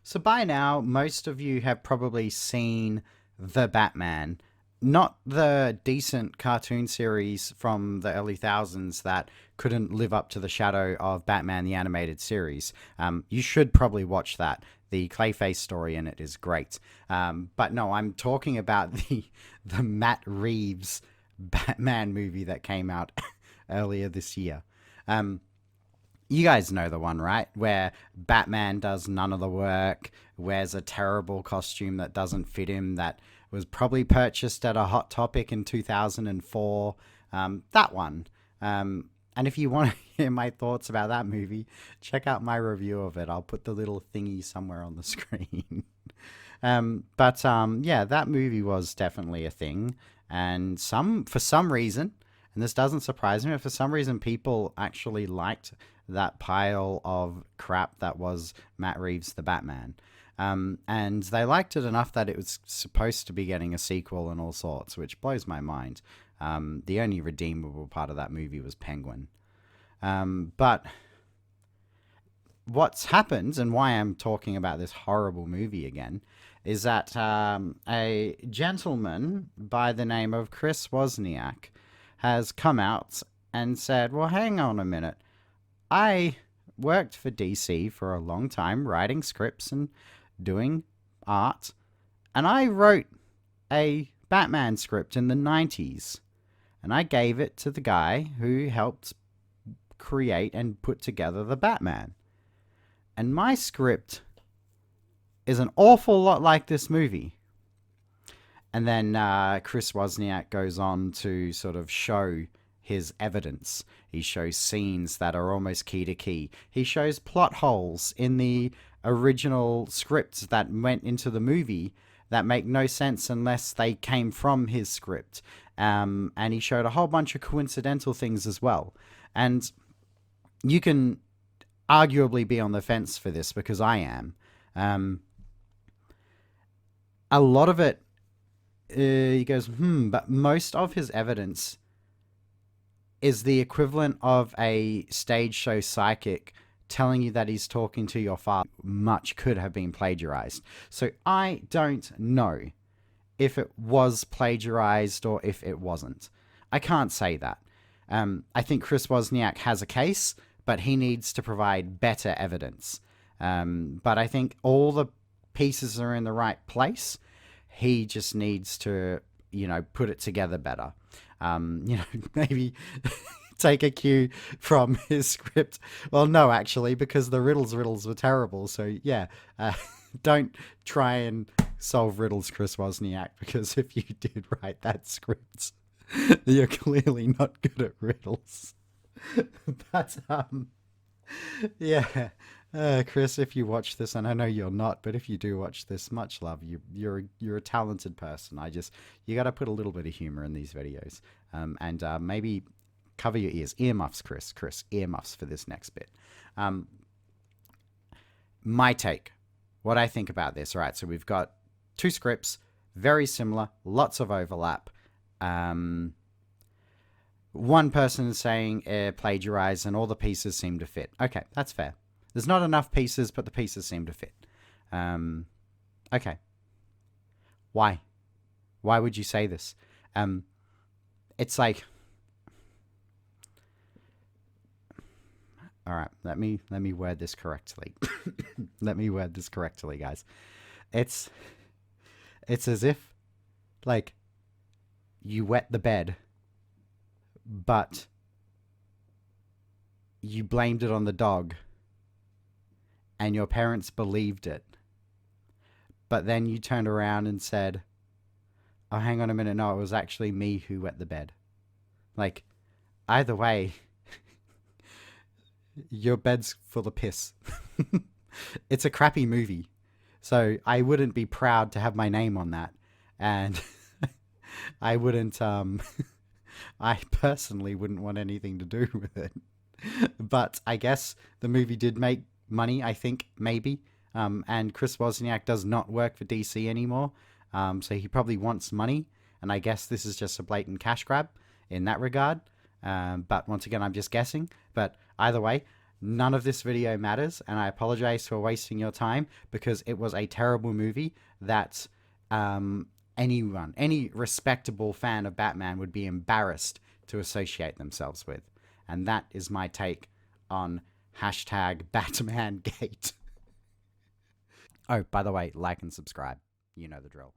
So by now, most of you have probably seen The Batman, not the decent cartoon series from the early thousands that couldn't live up to the shadow of Batman the Animated Series. You should probably watch that. The Clayface story in it is great. But no, I'm talking about the Matt Reeves Batman movie that came out earlier this year. Um, you guys know the one, right? Where Batman does none of the work, wears a terrible costume that doesn't fit him, that was probably purchased at a Hot Topic in 2004. That one. And if you want to hear my thoughts about that movie, check out my review of it. I'll put the little thingy somewhere on the screen. Yeah, that movie was definitely a thing. And for some reason, and this doesn't surprise me, but for some reason, people actually liked that pile of crap that was Matt Reeves' The Batman. And they liked it enough that it was supposed to be getting a sequel and all sorts, which blows my mind. The only redeemable part of that movie was Penguin. But what's happened, and why I'm talking about this horrible movie again, is that a gentleman by the name of Chris Wozniak has come out and said, well, hang on a minute. I worked for DC for a long time, writing scripts and doing art, and I wrote a Batman script in the 90s, and I gave it to the guy who helped create and put together the Batman. And my script is an awful lot like this movie. And then Chris Wozniak goes on to sort of show his evidence. He shows scenes that are almost key to key. He shows plot holes in the original scripts that went into the movie that make no sense unless they came from his script. And he showed a whole bunch of coincidental things as well. And you can arguably be on the fence for this, because I am. A lot of it, he goes, but most of his evidence is the equivalent of a stage show psychic telling you that he's talking to your father. Much could have been plagiarized. So I don't know if it was plagiarized or if it wasn't. I can't say that. I think Chris Wozniak has a case, but he needs to provide better evidence. But I think all the pieces are in the right place. He just needs to, put it together better. Maybe take a cue from his script. Well, no, actually, because the riddles were terrible. So, yeah, don't try and solve riddles, Chris Wozniak, because if you did write that script, you're clearly not good at riddles. But, yeah. Chris, if you watch this, and I know you're not, but if you do watch this, much love. You're a talented person. You got to put a little bit of humor in these videos, and maybe cover your ears, earmuffs, Chris, earmuffs for this next bit. My take, what I think about this. All right, so we've got two scripts, very similar, lots of overlap. One person is saying plagiarize, and all the pieces seem to fit. Okay, that's fair. There's not enough pieces, but the pieces seem to fit. Okay. Why? Why would you say this? It's like, all right. Let me word this correctly. Let me word this correctly, guys. It's as if, like, you wet the bed, but you blamed it on the dog. And your parents believed it. But then you turned around and said, oh, hang on a minute. No, it was actually me who wet the bed. Like, either way, your bed's full of piss. It's a crappy movie. So I wouldn't be proud to have my name on that. And I wouldn't, I personally wouldn't want anything to do with it. But I guess the movie did make money, I think, maybe. And Chris Wozniak does not work for DC anymore. So he probably wants money. And I guess this is just a blatant cash grab in that regard. But once again, I'm just guessing. But either way, None of this video matters, and I apologize for wasting your time because it was a terrible movie that any respectable fan of Batman would be embarrassed to associate themselves with. And that is my take on hashtag BatmanGate. Oh, by the way, like and subscribe. You know the drill.